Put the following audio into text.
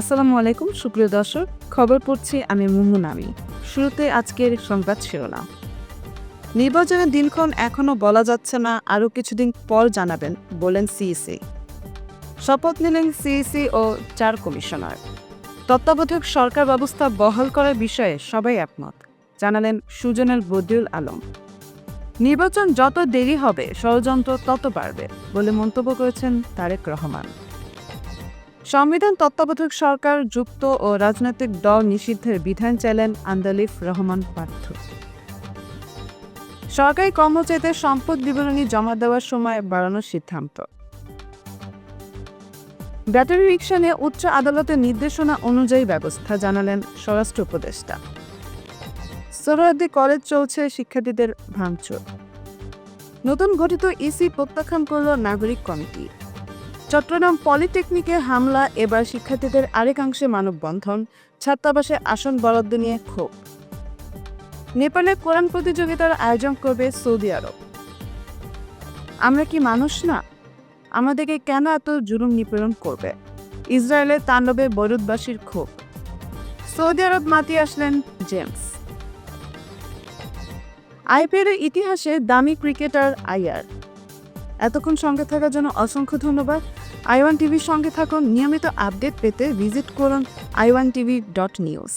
আসসালামু আলাইকুম সুপ্রিয় দর্শক, খবর পড়ছি আমি মুনমুন আমি। শুরুতে আজকের সংবাদ শিরোনাম। নির্বাচনের দিনক্ষণ এখনও বলা যাচ্ছে না, আরও কিছুদিন পর জানাবেন বলেন সিইসি। শপথ নিলেন সিইসি ও 4 কমিশনার। তত্ত্বাবধায়ক সরকার ব্যবস্থা বহাল করার বিষয়ে সবাই একমত, জানালেন সুজনের বদিউল আলম। নির্বাচন যত দেরি হবে ষড়যন্ত্র তত বাড়বে বলে মন্তব্য করেছেন তারেক রহমান। সংবিধান তত্ত্বাবধায়ক সরকার যুক্ত ও রাজনৈতিক দল নিষিদ্ধের বিধান চাইলেন আন্দালিফ রহমান পার্থ। সরকারি কর্মচারীদের সম্পদ বিবরণী জমা দেওয়ার সময় বাড়ানোর সিদ্ধান্ত। ব্যাটারি রিকশা নিয়ে উচ্চ আদালতের নির্দেশনা অনুযায়ী ব্যবস্থা, জানালেন স্বরাষ্ট্র উপদেষ্টা। সোহরাওয়ার্দী কলেজ চলছে শিক্ষার্থীদের ভাঙচুর। নতুন গঠিত ইসি প্রত্যাখ্যান করল নাগরিক কমিটি। চট্টগ্রাম পলিটেকনিকে হামলা, এবার শিক্ষার্থীদের আরেকাংশে মানববন্ধন, ছাত্রাবাসে আসন বরাদ্দ নিয়ে ক্ষোভ। নেপালে কোরআন প্রতিযোগিতার আয়োজন করবে সৌদি আরব। আমরা কি মানুষ না? আমাদেরকে কেন এত জুলুম নিপীড়ন করবে? ইসরায়েলের তাণ্ডবে বৈরুতবাসীর ক্ষোভ। সৌদি আরব মাতিয়ে আসলেন জেমস। আইপিএলের ইতিহাসে দামি ক্রিকেটার আইয়ার। এতক্ষণ সঙ্গে থাকার জন্য অসংখ্য ধন্যবাদ। i1TV সঙ্গে থাকুন। নিয়মিত আপডেট পেতে ভিজিট করুন i1tv.news।